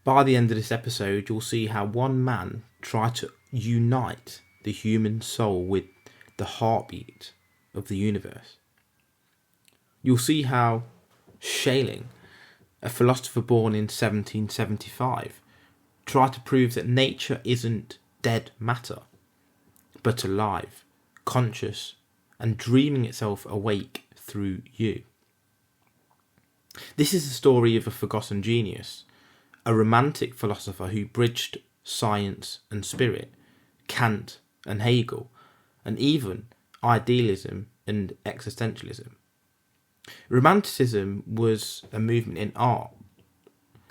By the end of this episode, you'll see how one man tried to unite the human soul with the heartbeat of the universe. You'll see how Schelling, a philosopher born in 1775, tried to prove that nature isn't dead matter, but alive, conscious, and dreaming itself awake through you. This is the story of a forgotten genius, a romantic philosopher who bridged science and spirit, Kant and Hegel, and even idealism and existentialism. Romanticism was a movement in art,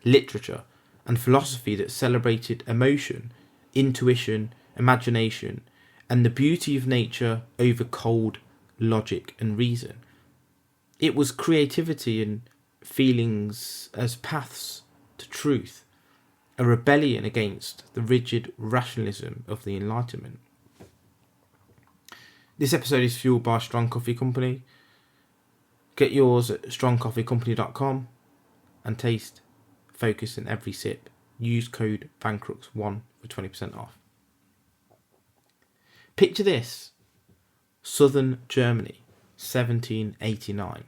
literature, and philosophy that celebrated emotion, intuition, imagination, and the beauty of nature over cold logic and reason. It was creativity and feelings as paths to truth, a rebellion against the rigid rationalism of the Enlightenment. This episode is fueled by Strong Coffee Company. Get yours at strongcoffeecompany.com and taste, focus in every sip. Use code VANCRUX1 for 20% off. Picture this: Southern Germany, 1789.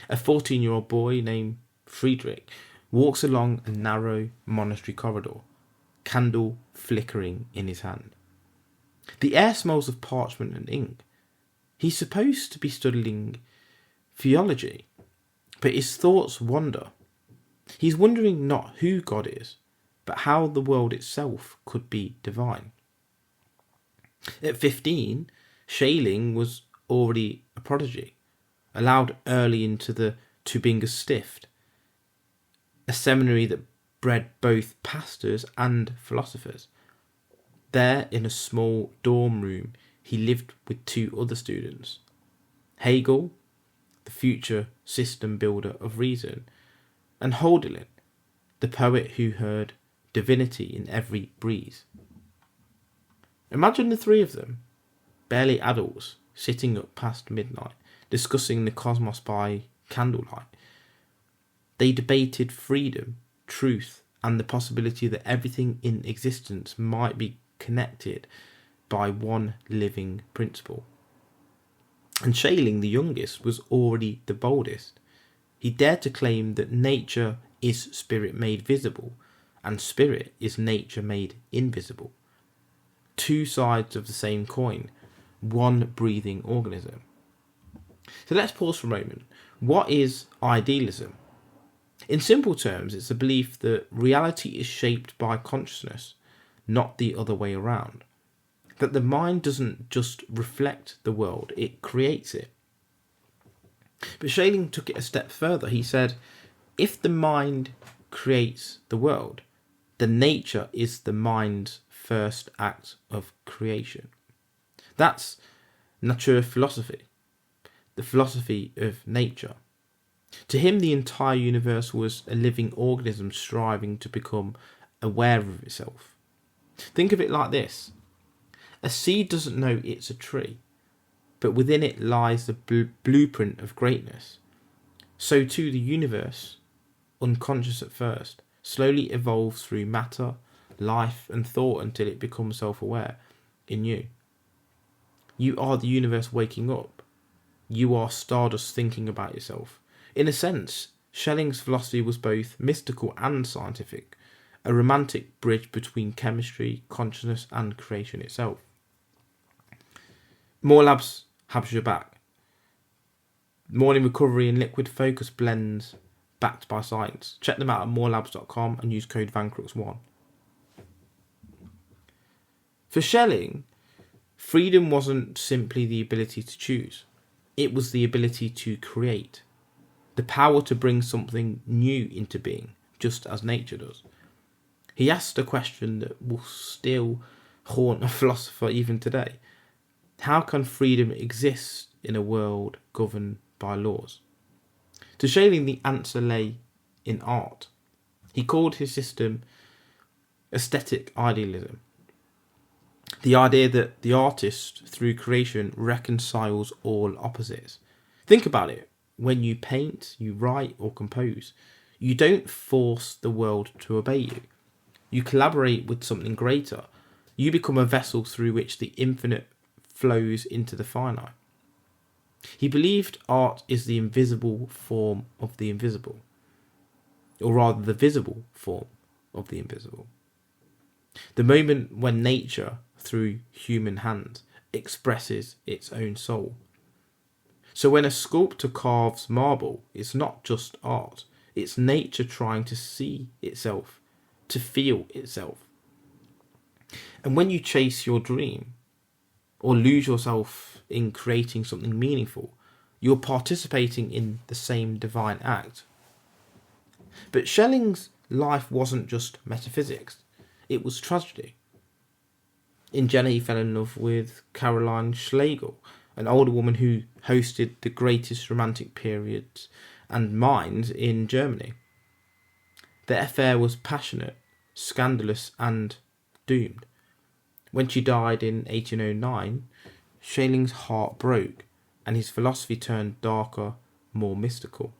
A 14-year-old boy named Friedrich walks along a narrow monastery corridor, candle flickering in his hand. The air smells of parchment and ink. He's supposed to be studying theology, but his thoughts wander. He's wondering not who God is, but how the world itself could be divine. At 15, Schelling was already a prodigy, allowed early into the Tübinger Stift, a seminary that bred both pastors and philosophers. There, in a small dorm room, he lived with two other students: Hegel, the future system builder of reason, and Hölderlin, the poet who heard divinity in every breeze. Imagine the three of them, barely adults, sitting up past midnight, discussing the cosmos by candlelight. They debated freedom, truth, and the possibility that everything in existence might be connected by one living principle. And Schelling, the youngest, was already the boldest. He dared to claim that nature is spirit made visible, and spirit is nature made invisible. Two sides of the same coin, one breathing organism. So let's pause for a moment. What is idealism? In simple terms, it's a belief that reality is shaped by consciousness, not the other way around. That the mind doesn't just reflect the world, it creates it. But Schelling took it a step further. He said, if the mind creates the world, then nature is the mind's first act of creation. That's Naturphilosophy, the philosophy of nature. To him, the entire universe was a living organism striving to become aware of itself. Think of it like this. A seed doesn't know it's a tree, but within it lies the blueprint of greatness. So too the universe, unconscious at first, slowly evolves through matter, life and thought until it becomes self-aware in you. You are the universe waking up. You are stardust thinking about yourself. In a sense, Schelling's philosophy was both mystical and scientific, a romantic bridge between chemistry, consciousness and creation itself. More Labs has your back. Morning recovery and liquid focus blends backed by science. Check them out at morelabs.com and use code VANCRUX1. For Schelling, freedom wasn't simply the ability to choose. It was the ability to create. The power to bring something new into being, just as nature does. He asked a question that will still haunt a philosopher even today. How can freedom exist in a world governed by laws? To Schelling, the answer lay in art. He called his system aesthetic idealism. The idea that the artist, through creation, reconciles all opposites. Think about it. When you paint, you write or compose, You don't force the world to obey you. You collaborate with something greater. You become a vessel through which the infinite flows into the finite. He believed art is the invisible form of the invisible, or rather the visible form of the invisible. The moment when nature, through human hands, expresses its own soul. So when a sculptor carves marble, it's not just art, it's nature trying to see itself, to feel itself. And when you chase your dream, or lose yourself in creating something meaningful, you're participating in the same divine act. But Schelling's life wasn't just metaphysics, it was tragedy. In Jena he fell in love with Caroline Schlegel, an older woman who hosted the greatest romantic periods and minds in Germany. Their affair was passionate, scandalous and doomed. When she died in 1809, Schelling's heart broke and his philosophy turned darker, more mystical.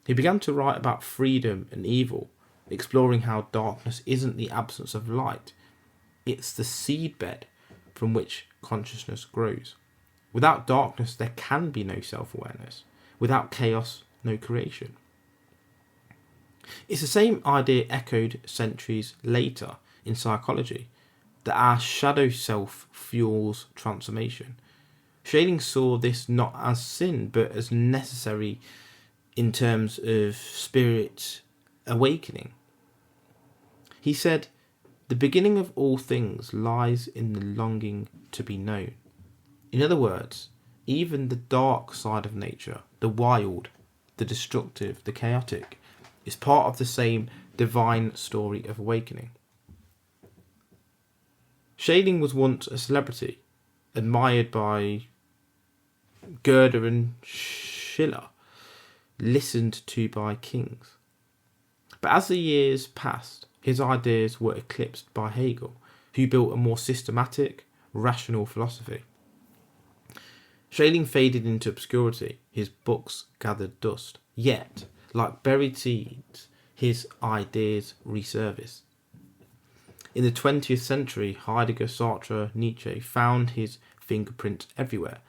He began to write about freedom and evil, exploring how darkness isn't the absence of light, it's the seedbed from which consciousness grows. Without darkness, there can be no self-awareness. Without chaos, no creation. It's the same idea echoed centuries later in psychology, that our shadow self fuels transformation. Schelling saw this not as sin, but as necessary in terms of spirit awakening. He said, "The beginning of all things lies in the longing to be known." In other words, even the dark side of nature, the wild, the destructive, the chaotic, is part of the same divine story of awakening. Schelling was once a celebrity, admired by Goethe and Schiller, listened to by kings. But as the years passed, his ideas were eclipsed by Hegel, who built a more systematic, rational philosophy. Schelling faded into obscurity, his books gathered dust, yet, like buried seeds, his ideas resurfaced. In the 20th century, Heidegger, Sartre, Nietzsche found his fingerprints everywhere.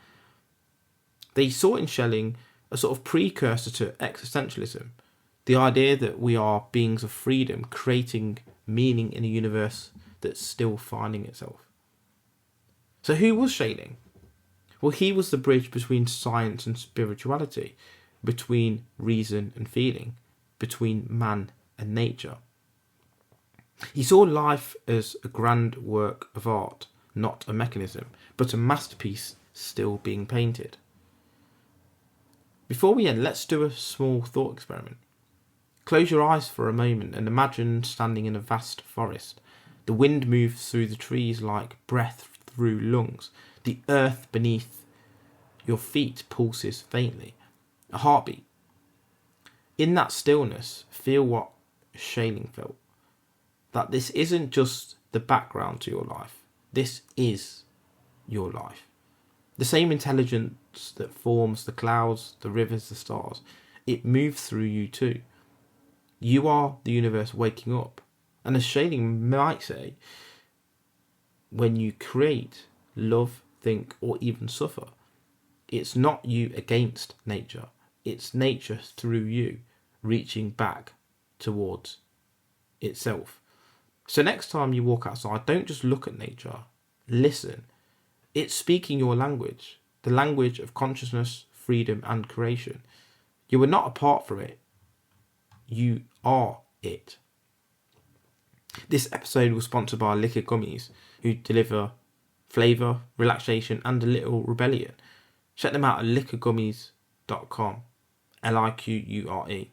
They saw in Schelling a sort of precursor to existentialism, the idea that we are beings of freedom, creating meaning in a universe that's still finding itself. So who was Schelling? Well, he was the bridge between science and spirituality, between reason and feeling, between man and nature. He saw life as a grand work of art, not a mechanism, but a masterpiece still being painted. Before we end, let's do a small thought experiment. Close your eyes for a moment and imagine standing in a vast forest. The wind moves through the trees like breath through lungs. The earth beneath your feet pulses faintly. A heartbeat. In that stillness, feel what Schelling felt. That this isn't just the background to your life. This is your life. The same intelligence that forms the clouds, the rivers, the stars, it moves through you too. You are the universe waking up. And as Schelling might say, when you create, love, think, or even suffer, it's not you against nature. It's nature through you, reaching back towards itself. So next time you walk outside, don't just look at nature, listen. It's speaking your language, the language of consciousness, freedom and creation. You are not apart from it, you are it. This episode was sponsored by Liquor Gummies, who deliver flavour, relaxation and a little rebellion. Check them out at liquorgummies.com, Liquure.